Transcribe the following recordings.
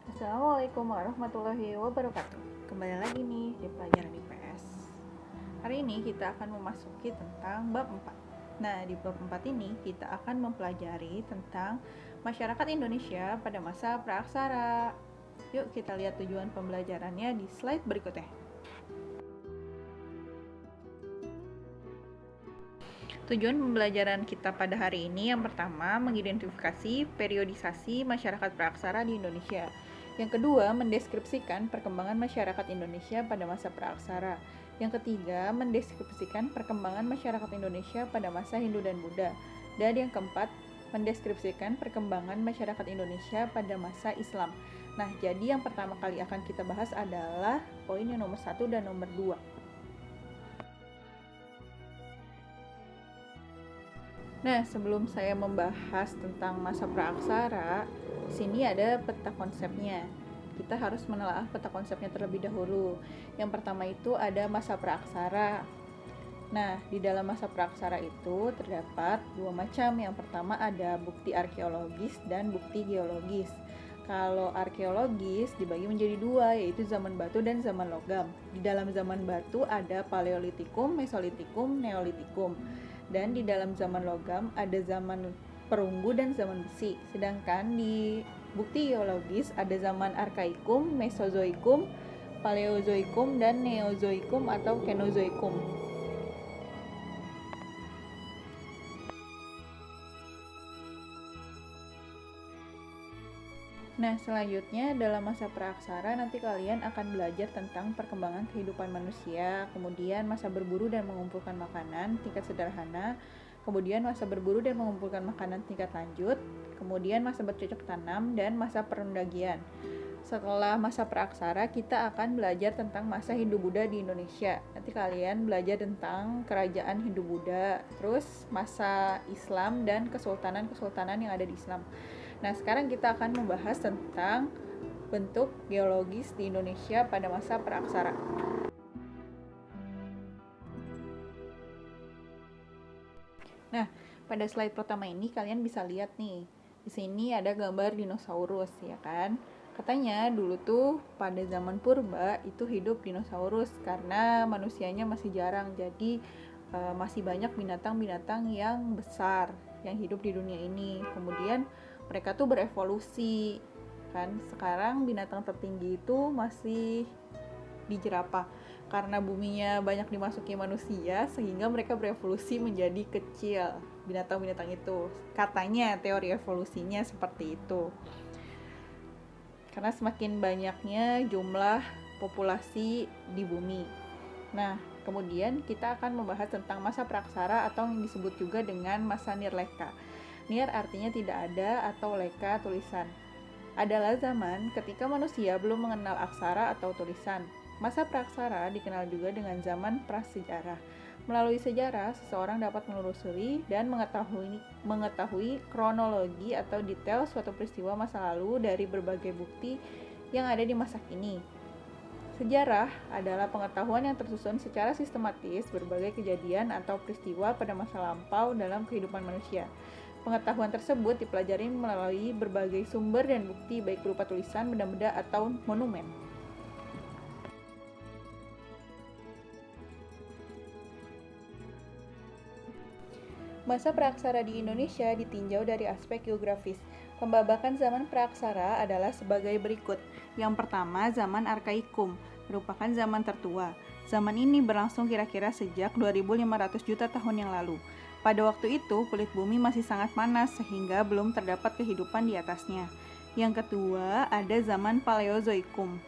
Assalamualaikum warahmatullahi wabarakatuh. Kembali lagi nih di pelajaran IPS. Hari ini kita akan memasuki tentang bab 4. Nah, di bab 4 ini kita akan mempelajari tentang masyarakat Indonesia pada masa praaksara. Yuk kita lihat tujuan pembelajarannya di slide berikutnya. Tujuan pembelajaran kita pada hari ini yang pertama, mengidentifikasi periodisasi masyarakat praaksara di Indonesia. Yang kedua, mendeskripsikan perkembangan masyarakat Indonesia pada masa praaksara. Yang ketiga, mendeskripsikan perkembangan masyarakat Indonesia pada masa Hindu dan Buddha. Dan yang keempat, mendeskripsikan perkembangan masyarakat Indonesia pada masa Islam. Nah, jadi yang pertama kali akan kita bahas adalah poin yang nomor 1 dan nomor 2. Nah, sebelum saya membahas tentang masa praaksara, sini ada peta konsepnya. Kita harus menelaah peta konsepnya terlebih dahulu. Yang pertama itu ada masa praaksara. Nah, di dalam masa praaksara itu terdapat dua macam. Yang pertama ada bukti arkeologis dan bukti geologis. Kalau arkeologis dibagi menjadi dua, yaitu zaman batu dan zaman logam. Di dalam zaman batu ada Paleolitikum, Mesolitikum, Neolitikum. Dan di dalam zaman logam ada zaman perunggu dan zaman besi. Sedangkan di bukti geologis ada zaman Arkaikum, Mesozoikum, Paleozoikum, dan Neozoikum atau Kenozoikum. Nah, selanjutnya dalam masa praaksara nanti kalian akan belajar tentang perkembangan kehidupan manusia, kemudian masa berburu dan mengumpulkan makanan tingkat sederhana, kemudian masa berburu dan mengumpulkan makanan tingkat lanjut, kemudian masa bercocok tanam, dan masa perundagian. Setelah masa praaksara, kita akan belajar tentang masa Hindu-Buddha di Indonesia. Nanti kalian belajar tentang kerajaan Hindu-Buddha, terus masa Islam dan kesultanan-kesultanan yang ada di Islam. Nah, sekarang kita akan membahas tentang bentuk geologis di Indonesia pada masa praaksara. Nah, pada slide pertama ini kalian bisa lihat nih. Di sini ada gambar dinosaurus, ya kan? Katanya dulu tuh pada zaman purba itu hidup dinosaurus karena manusianya masih jarang. Jadi masih banyak binatang-binatang yang besar yang hidup di dunia ini. Kemudian mereka tuh berevolusi kan. Sekarang binatang tertinggi itu masih di jerapah karena buminya banyak dimasuki manusia sehingga mereka berevolusi menjadi kecil binatang-binatang itu. Katanya teori evolusinya seperti itu. Karena semakin banyaknya jumlah populasi di bumi. Nah, kemudian kita akan membahas tentang masa praaksara atau yang disebut juga dengan masa nirleka. Nir artinya tidak ada atau leka tulisan. Adalah zaman ketika manusia belum mengenal aksara atau tulisan. Masa praaksara dikenal juga dengan zaman prasejarah. Melalui sejarah, seseorang dapat menelusuri dan mengetahui kronologi atau detail suatu peristiwa masa lalu dari berbagai bukti yang ada di masa kini. Sejarah adalah pengetahuan yang tersusun secara sistematis berbagai kejadian atau peristiwa pada masa lampau dalam kehidupan manusia. Pengetahuan tersebut dipelajari melalui berbagai sumber dan bukti baik berupa tulisan, benda-benda, atau monumen. Masa praaksara di Indonesia ditinjau dari aspek geografis. Pembabakan zaman praaksara adalah sebagai berikut. Yang pertama, zaman Arkaikum, merupakan zaman tertua. Zaman ini berlangsung kira-kira sejak 2500 juta tahun yang lalu. Pada waktu itu, kulit bumi masih sangat panas sehingga belum terdapat kehidupan di atasnya. Yang kedua, ada zaman Paleozoikum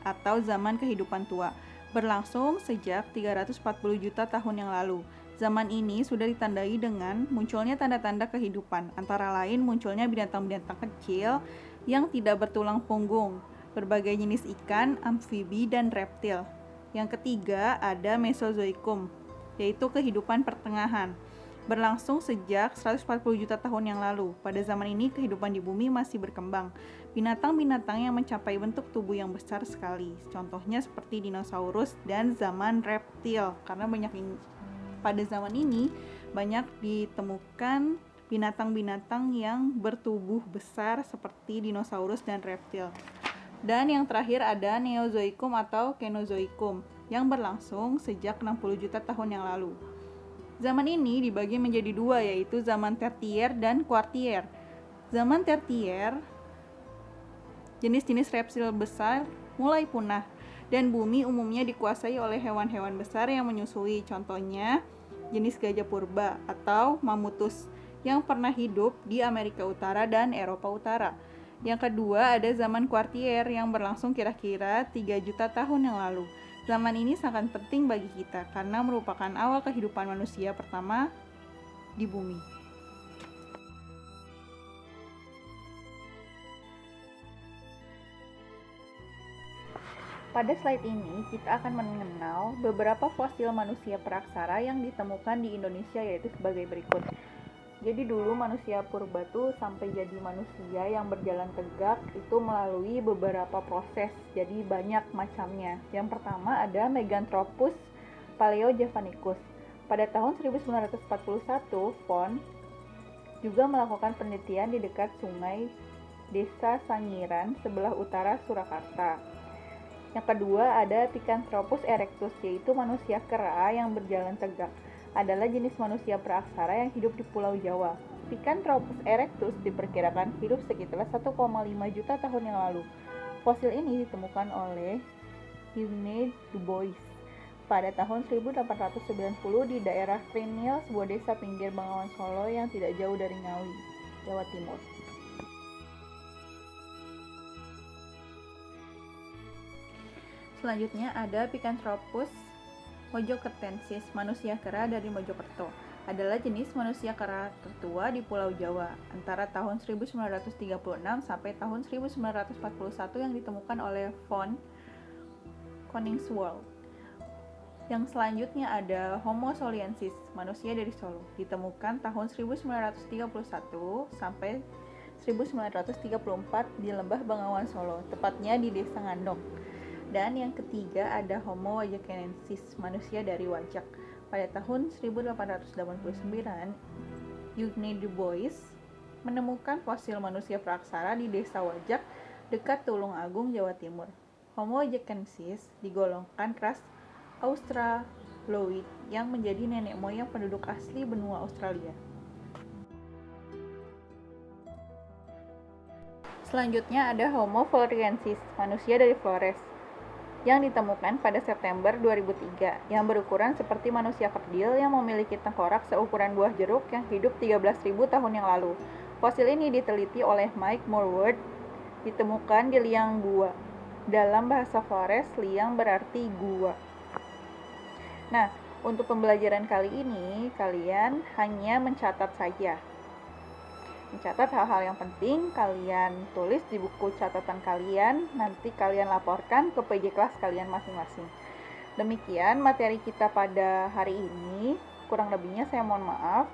atau zaman kehidupan tua, berlangsung sejak 340 juta tahun yang lalu. Zaman ini sudah ditandai dengan munculnya tanda-tanda kehidupan, antara lain munculnya binatang-binatang kecil yang tidak bertulang punggung, berbagai jenis ikan, amfibi, dan reptil. Yang ketiga ada Mesozoikum, yaitu kehidupan pertengahan, berlangsung sejak 140 juta tahun yang lalu. Pada zaman ini kehidupan di bumi masih berkembang. Binatang-binatang yang mencapai bentuk tubuh yang besar sekali. Contohnya seperti dinosaurus dan zaman reptil. Karena pada zaman ini banyak ditemukan binatang-binatang yang bertubuh besar seperti dinosaurus dan reptil. Dan yang terakhir ada Neozoikum atau Kenozoikum yang berlangsung sejak 60 juta tahun yang lalu. Zaman ini dibagi menjadi dua, yaitu zaman Tertier dan Kuartier. Zaman Tertier, jenis-jenis reptil besar mulai punah dan bumi umumnya dikuasai oleh hewan-hewan besar yang menyusui. Contohnya jenis gajah purba atau Mammuthus yang pernah hidup di Amerika Utara dan Eropa Utara. Yang kedua ada zaman Kuartier yang berlangsung kira-kira 3 juta tahun yang lalu. Zaman ini sangat penting bagi kita karena merupakan awal kehidupan manusia pertama di bumi. Pada slide ini kita akan mengenal beberapa fosil manusia praksara yang ditemukan di Indonesia, yaitu sebagai berikut. Jadi dulu manusia purba tuh sampai jadi manusia yang berjalan tegak itu melalui beberapa proses, jadi banyak macamnya. Yang pertama ada Meganthropus paleojavanicus. Pada tahun 1941, Von juga melakukan penelitian di dekat sungai Desa Sangiran sebelah utara Surakarta. Yang kedua ada Picanthropus erectus, yaitu manusia kera yang berjalan tegak. Adalah jenis manusia praaksara yang hidup di Pulau Jawa. Picanthropus erectus diperkirakan hidup sekitar 1,5 juta tahun yang lalu. Fosil ini ditemukan oleh Eugene Dubois pada tahun 1890 di daerah Trinil, sebuah desa pinggir Bengawan Solo yang tidak jauh dari Ngawi, Jawa Timur. Selanjutnya ada Picanthropus mojokertensis, manusia kera dari Mojokerto. Adalah jenis manusia kera tertua di Pulau Jawa antara tahun 1936 sampai tahun 1941 yang ditemukan oleh Von Koningswald. Yang selanjutnya ada Homo soliensis, manusia dari Solo, ditemukan tahun 1931 sampai 1934 di Lembah Bengawan Solo, tepatnya di Desa Ngandong. Dan yang ketiga ada Homo wajakenensis, manusia dari Wajak. Pada tahun 1889, Eugene Dubois menemukan fosil manusia praaksara di Desa Wajak dekat Tulung Agung, Jawa Timur. Homo wajakenensis digolongkan ras Australoid yang menjadi nenek moyang penduduk asli benua Australia. Selanjutnya ada Homo floresiensis, manusia dari Flores, yang ditemukan pada September 2003, yang berukuran seperti manusia kerdil yang memiliki tengkorak seukuran buah jeruk yang hidup 13.000 tahun yang lalu. Fosil ini diteliti oleh Mike Morwood, ditemukan di liang gua. Dalam bahasa Flores, liang berarti gua. Nah, untuk pembelajaran kali ini, kalian hanya mencatat saja. Mencatat hal-hal yang penting, kalian tulis di buku catatan kalian, nanti kalian laporkan ke PJ kelas kalian masing-masing. Demikian materi kita pada hari ini, kurang lebihnya saya mohon maaf.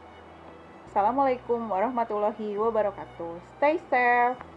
Assalamualaikum warahmatullahi wabarakatuh. Stay safe.